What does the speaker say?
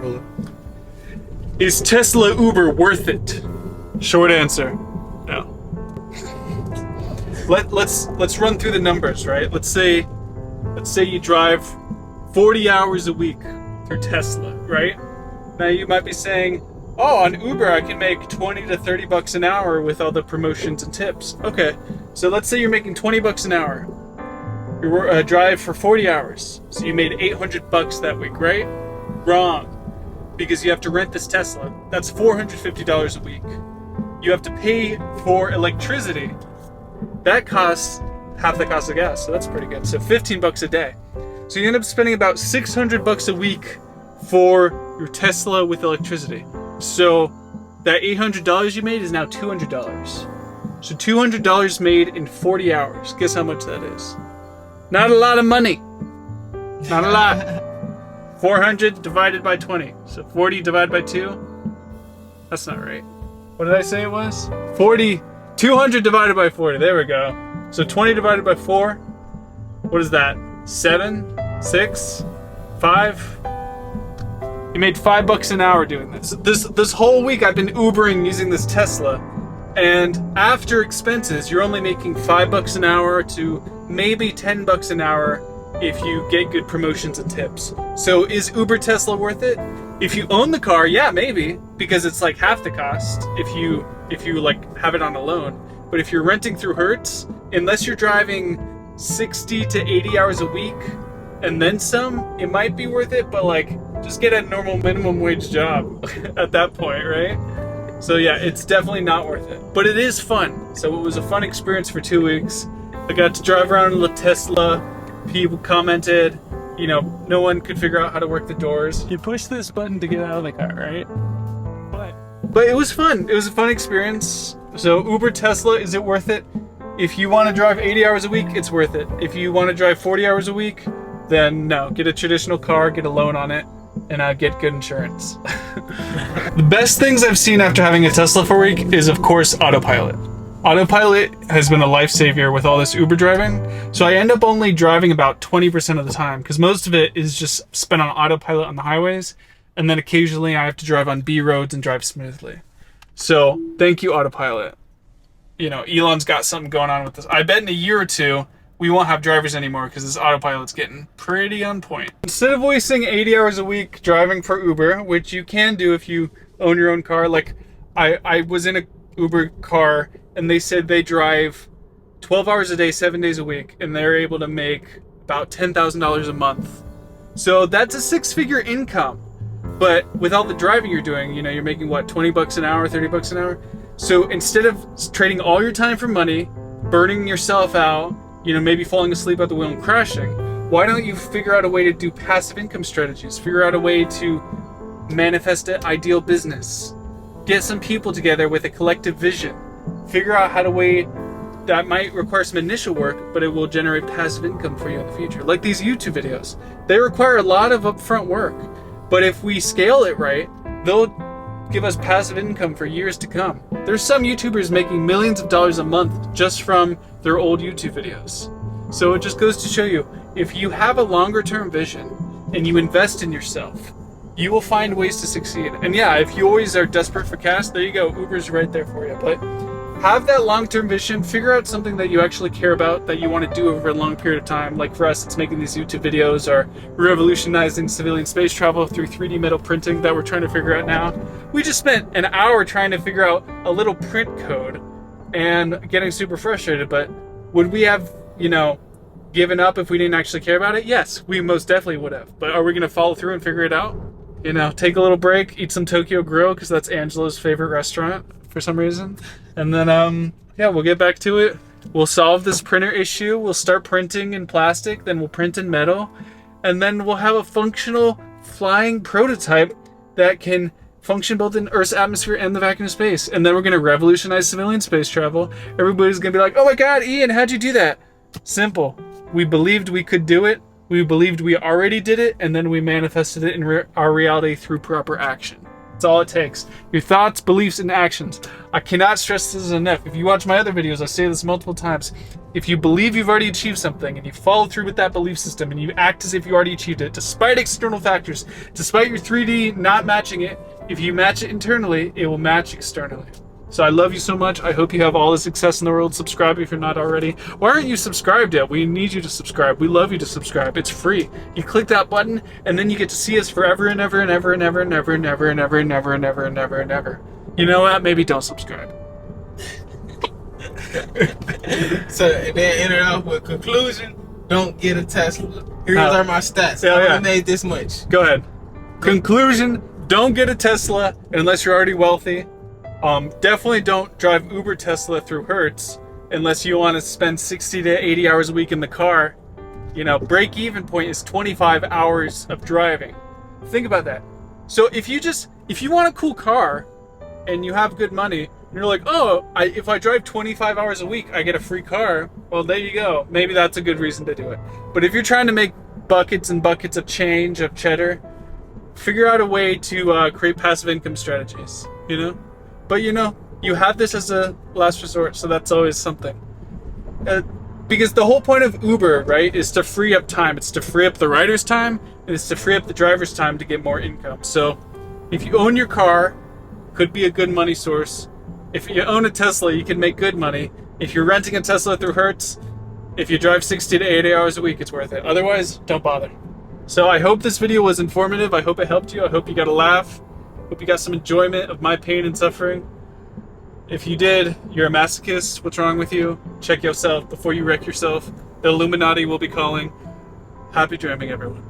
rolling. Is Tesla Uber worth it? Short answer, no. Let's run through the numbers, right? Let's say you drive 40 hours a week through Tesla, right? Now you might be saying, oh, on Uber I can make 20 to 30 bucks an hour with all the promotions and tips. Okay, so let's say you're making 20 bucks an hour. You drive for 40 hours, so you made 800 bucks that week, right? Wrong, because you have to rent this Tesla. That's $450 a week. You have to pay for electricity. That costs half the cost of gas, so that's pretty good. So 15 bucks a day. So you end up spending about 600 bucks a week for your Tesla with electricity. So that $800 you made is now $200. So $200 made in 40 hours. Guess how much that is? Not a lot of money. Not a lot. 400 divided by 20. So 40 divided by 2. That's not right. What did I say it was? 200 divided by 40. There we go. So 20 divided by 4. What is that? 7? 6? 5? You made $5 an hour doing this. This whole week I've been Ubering using this Tesla, and after expenses, you're only making $5 an hour to maybe $10 an hour if you get good promotions and tips. So is Uber Tesla worth it? If you own the car, yeah, maybe, because it's like half the cost if you like have it on a loan. But if you're renting through Hertz, unless you're driving 60 to 80 hours a week and then some, it might be worth it, but like just get a normal minimum wage job at that point, right? So yeah, it's definitely not worth it. But it is fun. So it was a fun experience for 2 weeks. I got to drive around in the Tesla. People commented, no one could figure out how to work the doors. You push this button to get out of the car, right? But it was fun. It was a fun experience. So Uber Tesla, is it worth it? If you want to drive 80 hours a week, it's worth it. If you want to drive 40 hours a week, then no. Get a traditional car, get a loan on it, and get good insurance. The best things I've seen after having a Tesla for a week is, of course, autopilot. Autopilot has been a lifesaver with all this Uber driving. So I end up only driving about 20% of the time, because most of it is just spent on autopilot on the highways. And then occasionally I have to drive on B roads and drive smoothly. So thank you, autopilot. Elon's got something going on with this. I bet in a year or two, we won't have drivers anymore because this autopilot's getting pretty on point. Instead of wasting 80 hours a week driving for Uber, which you can do if you own your own car, like I was in a Uber car and they said they drive 12 hours a day, 7 days a week, and they're able to make about $10,000 a month. So that's a 6-figure income. But with all the driving you're doing, you're making what, 20 bucks an hour, 30 bucks an hour? So instead of trading all your time for money, burning yourself out, maybe falling asleep at the wheel and crashing, why don't you figure out a way to do passive income strategies? Figure out a way to manifest an ideal business. Get some people together with a collective vision. Figure out how to way that might require some initial work, but it will generate passive income for you in the future. Like these YouTube videos. They require a lot of upfront work. But if we scale it right, they'll give us passive income for years to come. There's some YouTubers making millions of dollars a month just from their old YouTube videos. So it just goes to show you, if you have a longer term vision and you invest in yourself, you will find ways to succeed. And yeah, if you always are desperate for cash, there you go, Uber's right there for you. But have that long-term vision, figure out something that you actually care about, that you want to do over a long period of time. Like for us, it's making these YouTube videos, or revolutionizing civilian space travel through 3D metal printing that we're trying to figure out now. We just spent an hour trying to figure out a little print code and getting super frustrated, but would we have, given up if we didn't actually care about it? Yes, we most definitely would have. But are we going to follow through and figure it out? Take a little break, eat some Tokyo Grill, because that's Angela's favorite restaurant for some reason. And then, we'll get back to it. We'll solve this printer issue. We'll start printing in plastic, then we'll print in metal. And then we'll have a functional flying prototype that can function both in Earth's atmosphere and the vacuum of space. And then we're going to revolutionize civilian space travel. Everybody's going to be like, oh my God, Ian, how'd you do that? Simple. We believed we could do it. We believed we already did it. And then we manifested it in our reality through proper action. That's all it takes. Your thoughts, beliefs, and actions. I cannot stress this enough. If you watch my other videos, I say this multiple times. If you believe you've already achieved something and you follow through with that belief system and you act as if you already achieved it, despite external factors, despite your 3D not matching it, if you match it internally, it will match externally. So I love you so much. I hope you have all the success in the world. Subscribe if you're not already. Why aren't you subscribed yet? We need you to subscribe. We love you to subscribe. It's free. You click that button and then you get to see us forever and ever and ever and ever and ever and ever and ever and ever and ever and ever and ever. You know what? Maybe don't subscribe. So then end it off with conclusion. Don't get a Tesla. Here are my stats. Yeah, I yeah. only made this much. Go ahead. Conclusion, don't get a Tesla unless you're already wealthy. Definitely don't drive Uber Tesla through Hertz unless you want to spend 60 to 80 hours a week in the car. You know, break even point is 25 hours of driving. Think about that. So if you want a cool car and you have good money, and you're like, oh, if I drive 25 hours a week, I get a free car. Well, there you go. Maybe that's a good reason to do it. But if you're trying to make buckets and buckets of change, of cheddar, figure out a way to create passive income strategies, you know? But you know, you have this as a last resort, so that's always something. Because the whole point of Uber, right, is to free up time. It's to free up the rider's time, and it's to free up the driver's time to get more income. So if you own your car, could be a good money source. If you own a Tesla, you can make good money. If you're renting a Tesla through Hertz, if you drive 60 to 80 hours a week, it's worth it. Otherwise, don't bother. So I hope this video was informative. I hope it helped you. I hope you got a laugh. Hope you got some enjoyment of my pain and suffering. If you did, you're a masochist. What's wrong with you? Check yourself before you wreck yourself. The Illuminati will be calling. Happy dreaming, everyone.